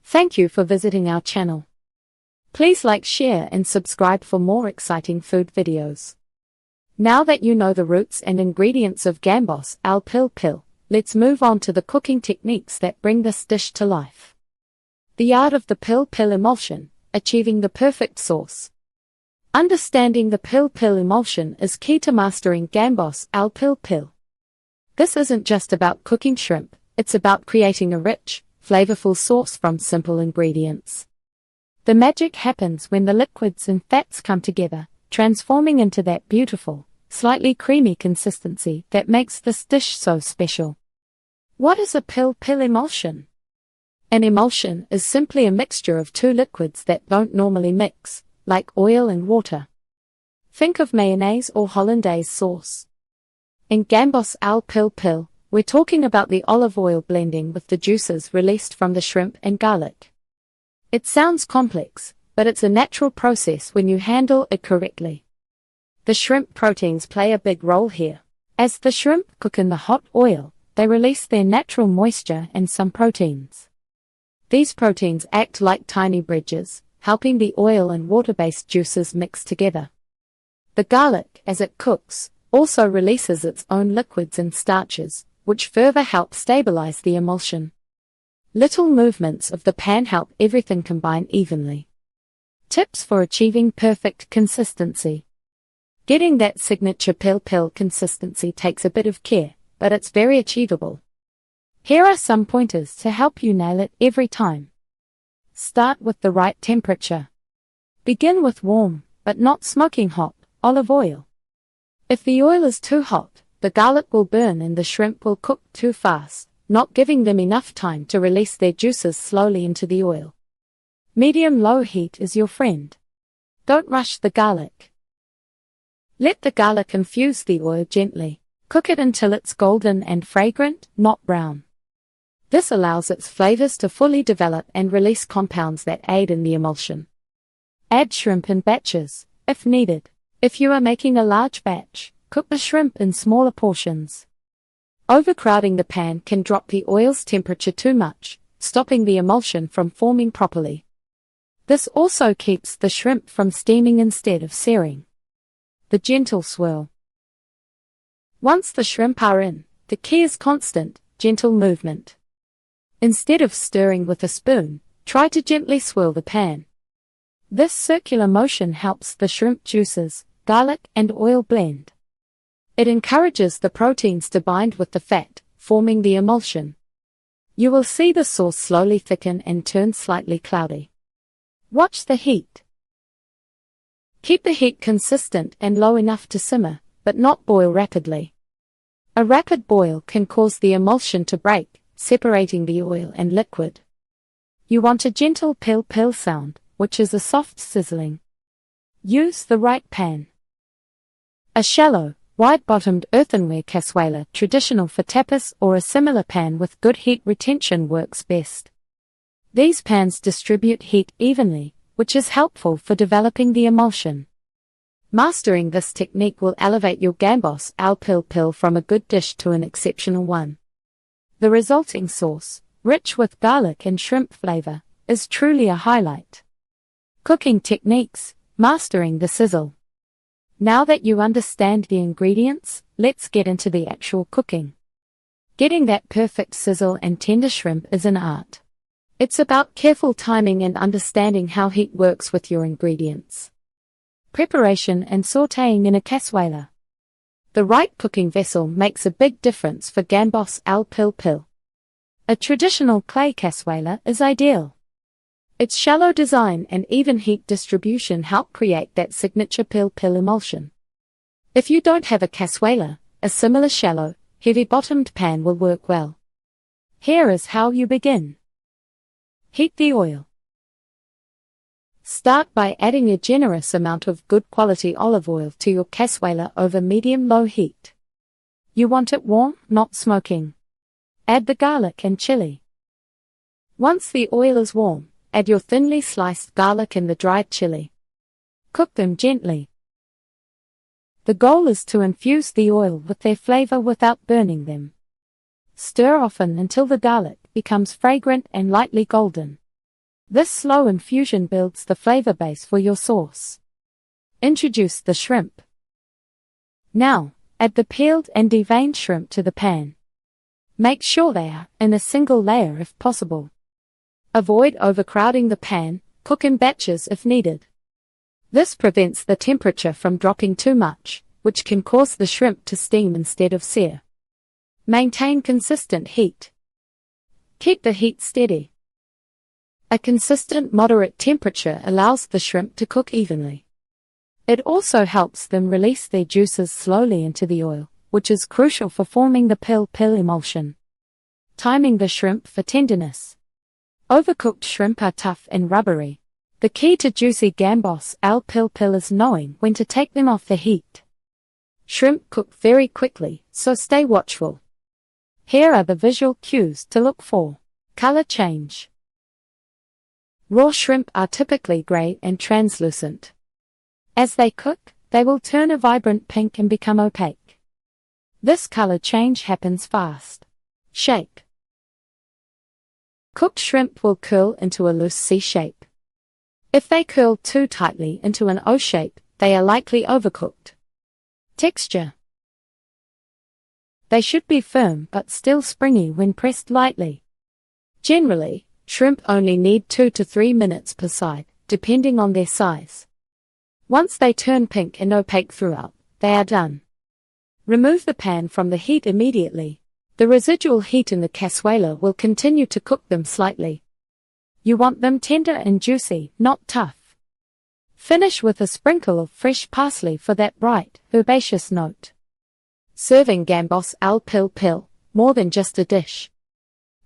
Thank you for visiting our channel. Please like, share and subscribe for more exciting food videos. Now that you know the roots and ingredients of Gambas al Pil Pil, let's move on to the cooking techniques that bring this dish to life. The art of the pil pil emulsion, achieving the perfect sauce. Understanding the pil pil emulsion is key to mastering Gambas al Pil Pil. This isn't just about cooking shrimp, it's about creating a rich, flavorful sauce from simple ingredients. The magic happens when the liquids and fats come together, transforming into that beautiful, slightly creamy consistency that makes this dish so special. What is a pil pil emulsion? An emulsion is simply a mixture of two liquids that don't normally mix, like oil and water. Think of mayonnaise or hollandaise sauce. In Gambas al Pil Pil, we're talking about the olive oil blending with the juices released from the shrimp and garlic. It sounds complex, but it's a natural process when you handle it correctly. The shrimp proteins play a big role here. As the shrimp cook in the hot oil, they release their natural moisture and some proteins. These proteins act like tiny bridges, helping the oil and water-based juices mix together. The garlic, as it cooks, also releases its own liquids and starches, which further help stabilize the emulsion. Little movements of the pan help everything combine evenly. Tips for achieving perfect consistency. Getting that signature pil pil consistency takes a bit of care, but it's very achievable. Here are some pointers to help you nail it every time. Start with the right temperature. Begin with warm, but not smoking hot, olive oil. If the oil is too hot, the garlic will burn and the shrimp will cook too fast, not giving them enough time to release their juices slowly into the oil. Medium-low heat is your friend. Don't rush the garlic. Let the garlic infuse the oil gently. Cook it until it's golden and fragrant, not brown. This allows its flavors to fully develop and release compounds that aid in the emulsion. Add shrimp in batches, if needed. If you are making a large batch, cook the shrimp in smaller portions. Overcrowding the pan can drop the oil's temperature too much, stopping the emulsion from forming properly. This also keeps the shrimp from steaming instead of searing. The gentle swirl. Once the shrimp are in, the key is constant, gentle movement. Instead of stirring with a spoon, try to gently swirl the pan. This circular motion helps the shrimp juices, garlic and oil blend. It encourages the proteins to bind with the fat, forming the emulsion. You will see the sauce slowly thicken and turn slightly cloudy. Watch the heat. Keep the heat consistent and low enough to simmer, but not boil rapidly. A rapid boil can cause the emulsion to break, separating the oil and liquid. You want a gentle pil pil sound, which is a soft sizzling. Use the right pan. A shallow, wide-bottomed earthenware cazuela, traditional for tapas, or a similar pan with good heat retention works best. These pans distribute heat evenly, which is helpful for developing the emulsion. Mastering this technique will elevate your Gambas al Pil Pil from a good dish to an exceptional one. The resulting sauce, rich with garlic and shrimp flavor, is truly a highlight. Cooking techniques, mastering the sizzle. Now that you understand the ingredients, let's get into the actual cooking. Getting that perfect sizzle and tender shrimp is an art. It's about careful timing and understanding how heat works with your ingredients. Preparation and sautéing in a cazuela. The right cooking vessel makes a big difference for Gambas al Pil Pil. A traditional clay cazuela is ideal. Its shallow design and even heat distribution help create that signature pil pil emulsion. If you don't have a cazuela, a similar shallow, heavy-bottomed pan will work well. Here is how you begin. Heat the oil. Start by adding a generous amount of good quality olive oil to your cazuela over medium-low heat. You want it warm, not smoking. Add the garlic and chili. Once the oil is warm, add your thinly sliced garlic and the dried chili. Cook them gently. The goal is to infuse the oil with their flavor without burning them. Stir often until the garlic becomes fragrant and lightly golden. This slow infusion builds the flavor base for your sauce. Introduce the shrimp. Now, add the peeled and deveined shrimp to the pan. Make sure they are in a single layer if possible. Avoid overcrowding the pan, cook in batches if needed. This prevents the temperature from dropping too much, which can cause the shrimp to steam instead of sear. Maintain consistent heat. Keep the heat steady. A consistent moderate temperature allows the shrimp to cook evenly. It also helps them release their juices slowly into the oil, which is crucial for forming the pil pil emulsion. Timing the shrimp for tenderness. Overcooked shrimp are tough and rubbery. The key to juicy Gambas al Pil Pil is knowing when to take them off the heat. Shrimp cook very quickly, so stay watchful. Here are the visual cues to look for. Color change. Raw shrimp are typically gray and translucent. As they cook, they will turn a vibrant pink and become opaque. This color change happens fast. Shape. Cooked shrimp will curl into a loose C shape. If they curl too tightly into an O shape, they are likely overcooked. Texture. They should be firm but still springy when pressed lightly. Generally, shrimp only need 2 to 3 minutes per side, depending on their size. Once they turn pink and opaque throughout, they are done. Remove the pan from the heat immediately. The residual heat in the cazuela will continue to cook them slightly. You want them tender and juicy, not tough. Finish with a sprinkle of fresh parsley for that bright, herbaceous note. Serving Gambas al Pil Pil, more than just a dish.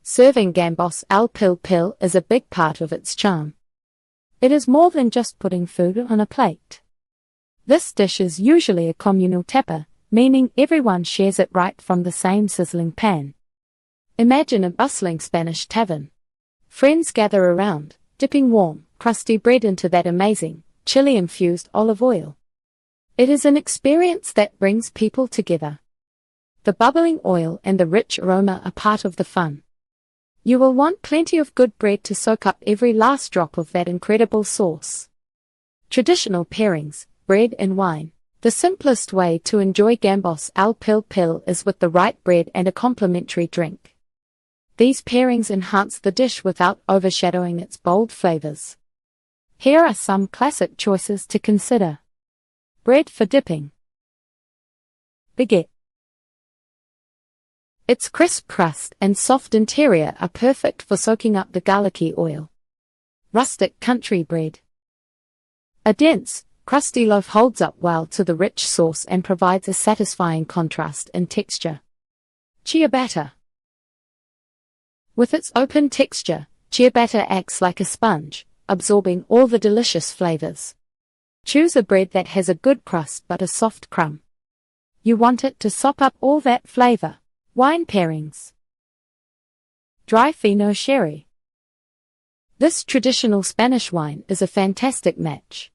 Serving Gambas al Pil Pil is a big part of its charm. It is more than just putting food on a plate. This dish is usually a communal tapa, meaning everyone shares it right from the same sizzling pan. Imagine a bustling Spanish tavern. Friends gather around, dipping warm, crusty bread into that amazing, chili-infused olive oil. It is an experience that brings people together. The bubbling oil and the rich aroma are part of the fun. You will want plenty of good bread to soak up every last drop of that incredible sauce. Traditional pairings, bread and wine. The simplest way to enjoy Gambas al Pil Pil is with the right bread and a complimentary drink. These pairings enhance the dish without overshadowing its bold flavors. Here are some classic choices to consider. Bread for dipping. Baguette. Its crisp crust and soft interior are perfect for soaking up the garlicky oil. Rustic country bread. A dense, crusty loaf holds up well to the rich sauce and provides a satisfying contrast in texture. Ciabatta. With its open texture, ciabatta acts like a sponge, absorbing all the delicious flavors. Choose a bread that has a good crust but a soft crumb. You want it to sop up all that flavor. Wine pairings. Dry fino sherry. This traditional Spanish wine is a fantastic match.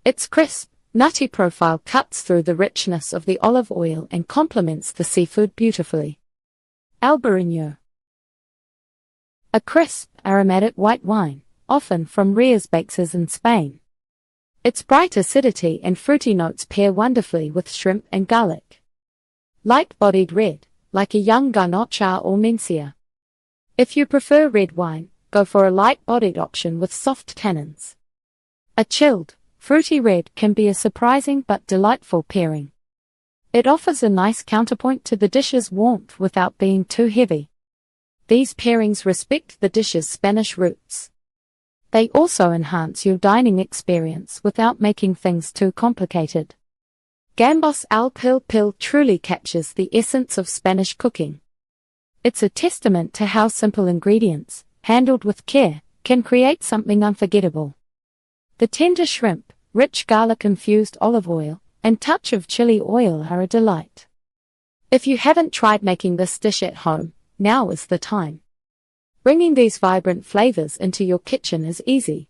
Its crisp, nutty profile cuts through the richness of the olive oil and complements the seafood beautifully. Albarino. A crisp, aromatic white wine, often from Rías Baixas in Spain. Its bright acidity and fruity notes pair wonderfully with shrimp and garlic. Light-bodied red, like a young garnacha or mencia. If you prefer red wine, go for a light-bodied option with soft tannins. A chilled, fruity red can be a surprising but delightful pairing. It offers a nice counterpoint to the dish's warmth without being too heavy. These pairings respect the dish's Spanish roots. They also enhance your dining experience without making things too complicated. Gambas al Pil Pil truly captures the essence of Spanish cooking. It's a testament to how simple ingredients, handled with care, can create something unforgettable. The tender shrimp, rich garlic-infused olive oil, and touch of chili oil are a delight. If you haven't tried making this dish at home, now is the time. Bringing these vibrant flavors into your kitchen is easy.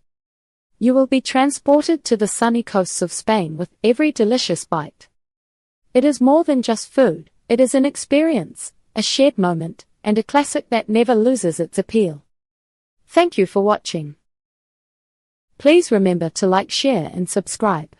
You will be transported to the sunny coasts of Spain with every delicious bite. It is more than just food, it is an experience, a shared moment, and a classic that never loses its appeal. Thank you for watching. Please remember to like, share and subscribe.